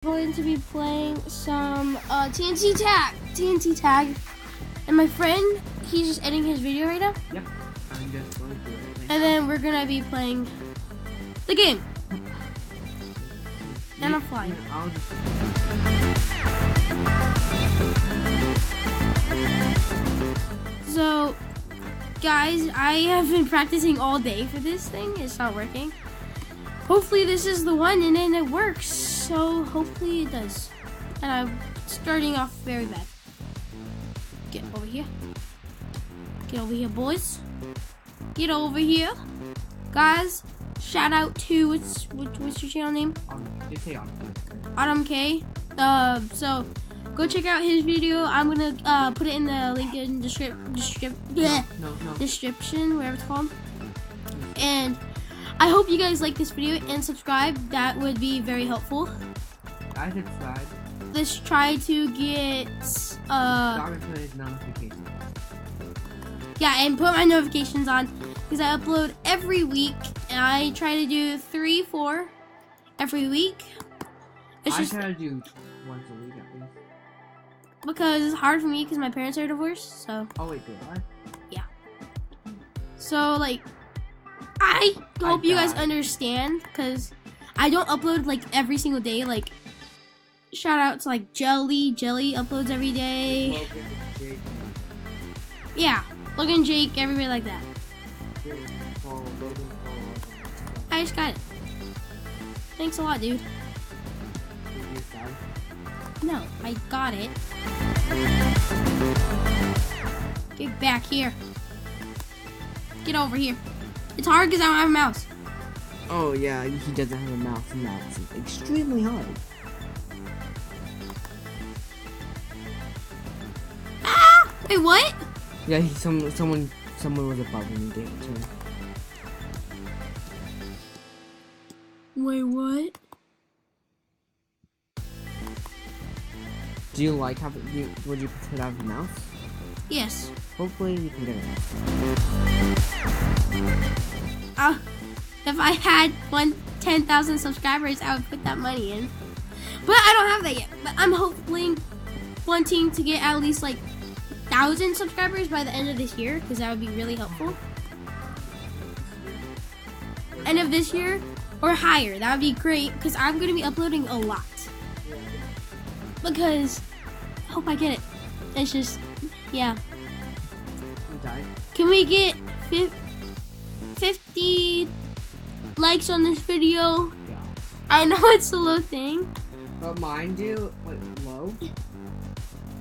Going to be playing some TNT Tag, and my friend, he's just editing his video right now. Yep, I'm just going through it. And then we're gonna be playing the game. And I'm flying. So, guys, I have been practicing all day for this thing. It's not working. Hopefully this is the one and then it works. So hopefully it does. And I'm starting off very bad. Get over here. Get over here, boys. Get over here. Guys, shout out to, what's your channel name? Just say Autumn K. So go check out his video. I'm gonna put it in the link in description, whatever it's called. And I hope you guys like this video and subscribe. That would be very helpful. I subscribe. Let's try to get notifications. Yeah, and put my notifications on because I upload every week and I try to do 3-4 every week. It's I just try to do once a week at least. because it's hard for me because my parents are divorced. So Oh wait, did I? yeah. So like, I hope you guys died. understand because I don't upload like every single day. Like, shout out to like Jelly uploads every day. Logan, Jake, Yeah, Logan, Jake, everybody like that. Paul, Logan, Paul. I just got it. Thanks a lot, dude. Did you die? No, I got it. Get back here. Get over here. It's hard because I don't have a mouse. Oh yeah, he doesn't have a mouse, and that's extremely hard. Ah! Wait, what? Yeah, someone was above him and gave it to him. Wait, what? Do you like having? Would you prefer to have a mouse? Yes. Hopefully, you can get a mouse. If I had 10,000 subscribers, I would put that money in. But I don't have that yet. But I'm hopefully wanting to get at least like 1,000 subscribers by the end of this year because that would be really helpful. End of this year or higher, that would be great because I'm going to be uploading a lot. Because I hope I get it. It's just, yeah. You died. Can we get 50 likes on this video? Yeah. I know it's a low thing. But mine do low.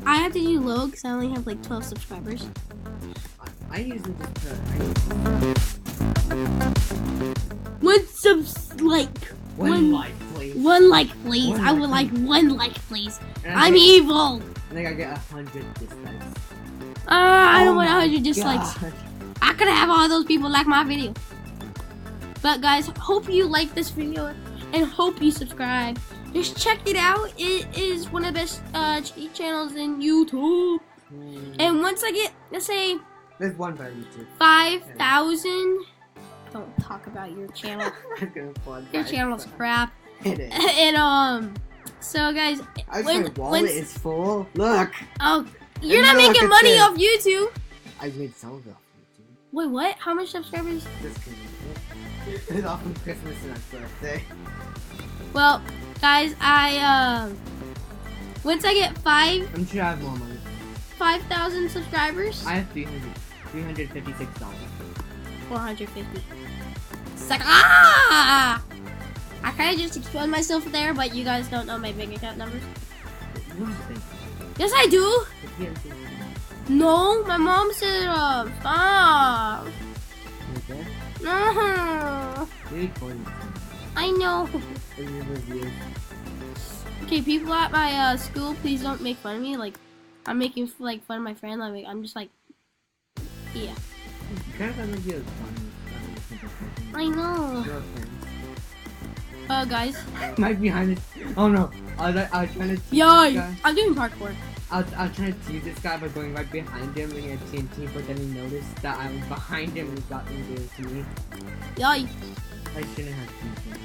I have to do low because I only have like 12 subscribers. I usually just put. One like, please. One like, please. One I would like, like one like, please. And I'm evil. I think I get 100 dislikes. I don't Oh want my 100 dislikes. God. I could have all those people like my video. But guys, hope you like this video and hope you subscribe. Just check it out. It is one of the best channels in YouTube. And once I get, let's say, There's one by YouTube. 5,000. Don't talk about your channel. I'm gonna plug Your that. channel's crap. It is. And so guys, My wallet is full. Look. oh, you're And not look, making it's money there. off YouTube. I made some of it off YouTube. Wait, what? How much subscribers? This can It's off of Christmas and my birthday. Well, guys, I once I get I'm sure I have more money. 5,000 subscribers, I have $356. 450. It's like I kind of just exposed myself there, but you guys don't know my bank account numbers. Nothing. Yes, I do. No, my mom said stop. Okay. No, You're recording. I know. This is a review. Okay, people at my school, please don't make fun of me. Like, I'm making like fun of my friend. Like, I'm just like, yeah. You kind of have a review is fun. I know. Your friends. Guys. Right behind it. Oh no. I was trying to tease Yo, this guy. I'm doing parkour. I was trying to tease this guy by going right behind him and he had TNT, but then he noticed that I was behind him and he got engaged to me. Yo, I shouldn't have TNT.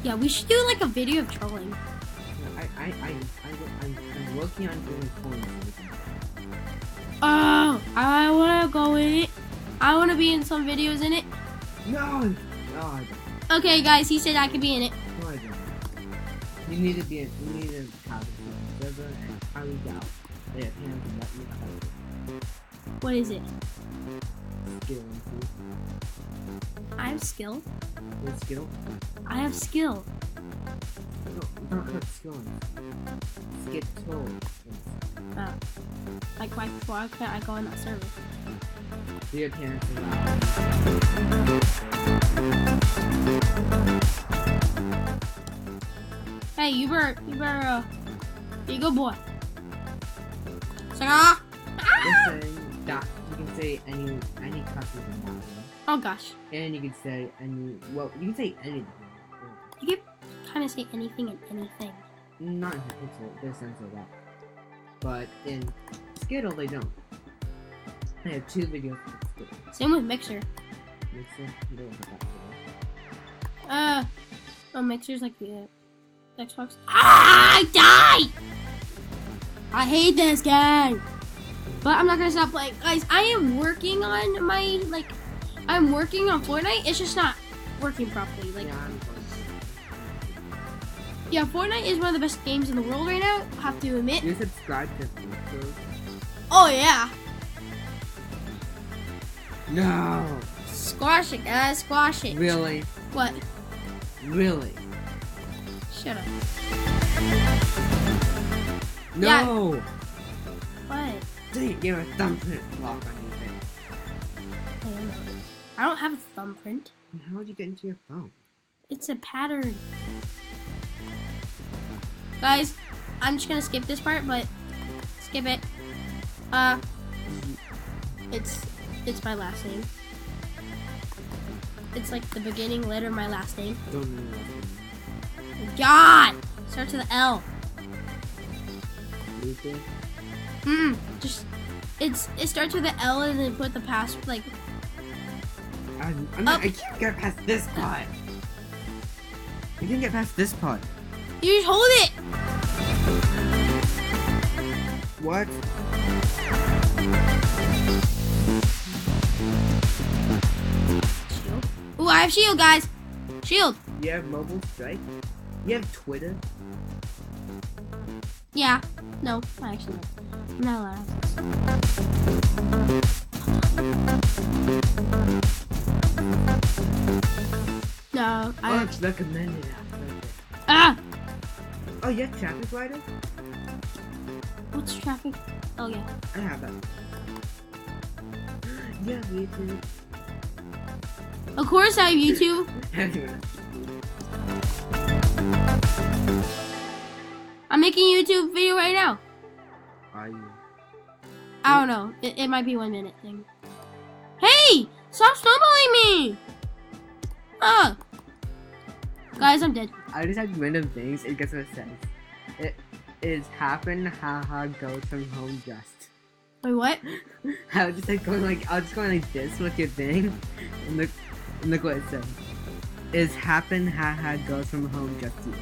yeah, we should do like a video of trolling. Yeah. I'm working on doing coins. Oh, I wanna go in it. I wanna be in some videos in it. No, I don't. Okay, guys, he said I could be in it. No, I don't. You need to be in. You need to have a server and highly doubt that your parents will let you have it. What is it? Skill and I have skill. With skill? I have skill. No, not have skill. Skittle. Oh. Like, why can't I go in that server? Your parents allow. Hey, you better, be a good boy. Say, ah! Listen, that you can say any cusses in that one. Oh gosh. And you can say any, well, you can say anything. You can kind of say anything and anything. Not in Pixel, there's sense of that. But in Skittle, they don't. I have 2 videos for Skittle. Same with Mixer. Mixer, you don't have that Skittle. Oh, Mixer's like the Xbox. Ah, I died! I hate this game. But I'm not gonna stop playing. Guys, I am working on my, I'm working on Fortnite. It's just not working properly. Yeah, Fortnite is one of the best games in the world right now, I have to admit. You subscribe to Mixer? Oh, yeah. No! Squash it, guys. Squash it. Really? What? Really? Shut up. No! What? Dang, you have a thumbprint lock on your thing. I don't have a thumbprint. And how would you get into your phone? It's a pattern. Guys, I'm just gonna skip this part, but skip it. It's my last name. It's like the beginning letter of my last name. Don't know. God! Starts with an L. Luther? Just it starts with an L and then put the password like. I can't get past this part. I can't get past this part. You just hold it. What? Shield. Ooh, I have shield, guys. Shield. You have Mobile Strike? You have Twitter? Yeah. No, I actually don't. I'm not allowed to have this. No, Oh, it's recommended. Ah! Oh, you have Traffic Rider? What's traffic? Oh, yeah. I have that. Yeah, YouTube. Of course I have YouTube. Anyway. I'm making a YouTube video right now. Are you? I don't know. It might be 1 minute thing. Hey! Stop stumbling me! Guys, I'm dead. I just had random things, and guess what it says? It is happen, haha, goes from home dressed. Wait, what? I was just like going like this with your thing, and look what it says. Is happen, haha, goes from home just you.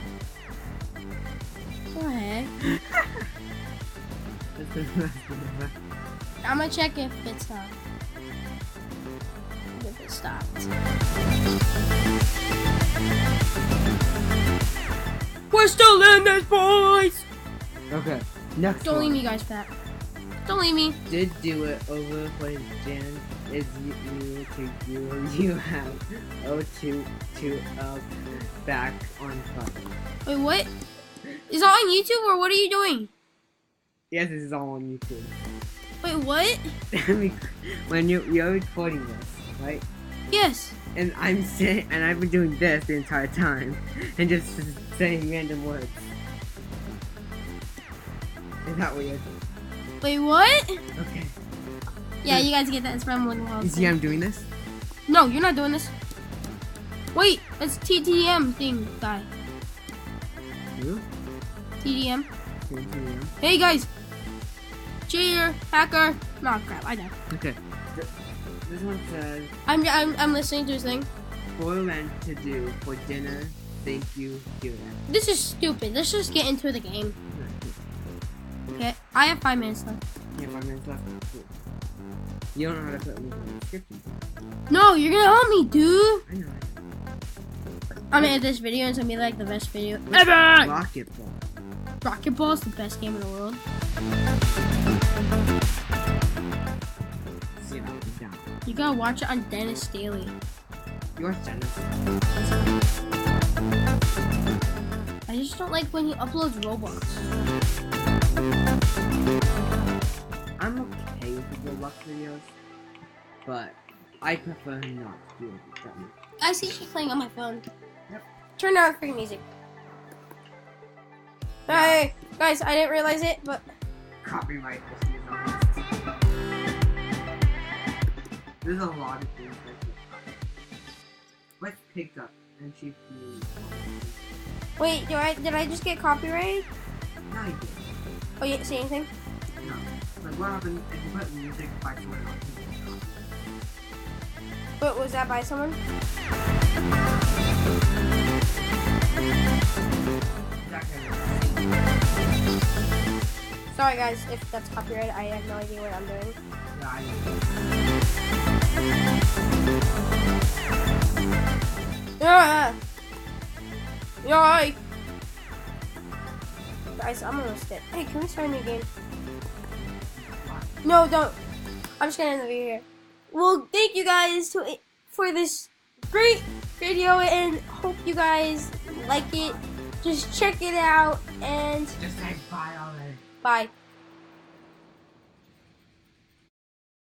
What the heck? That's the rest of the I'm gonna check if it's if it stopped. We're still in this, boys! Okay, next Don't one. leave me, guys, for that. Don't leave me. Did do it over for Jan is you have O2 back on fire. Wait, what? Is that on YouTube or what are you doing? Yes, this is all on YouTube. Wait, what? I mean, when you're recording this, right? Yes. And I'm sitting and I've been doing this the entire time and just saying random words. Is that weird? Wait, what? Okay. Yeah, you guys get that. It's from one You see I'm doing this? No, you're not doing this. Wait, that's TTM thing guy. You? TDM. TTM. Hey guys. Cheater, hacker. No, crap, I know. Okay. This one says I'm listening to his thing. for men to do for dinner think you do that. This is stupid. Let's just get into the game. Okay, I have 5 minutes left. Yeah, 5 minutes left. Cool. You don't know how to put links in the description. No, you're gonna help me, dude. I know. I'm gonna edit this video and it's gonna be like the best video ever. Rocket Ball. Rocket Ball is the best game in the world. Zero down. You gotta watch it on Dennis Daily. Yours, Dennis. I just don't like when he uploads Roblox. I'm okay with the Roblox videos, but I prefer not to do it with them. I see she's playing on my phone. Yep. Turn down free music. Hey, guys, I didn't realize it, but Copyright issues on this. There's a lot of things that get copyrighted. Let's pick up and see if you. wait, did I just get copyrighted? No, you didn't. Oh, you didn't say anything? No. Like, what happens if you put music by someone else? But was that by someone? Sorry, guys, if that's copyrighted. I have no idea what I'm doing. Yeah. Yeah. Guys, I'm almost dead. Hey, can we start a new game? No, don't. I'm just gonna end the video here. Well, thank you guys for this great video, and hope you guys like it. Just check it out, and Just say bye already. bye.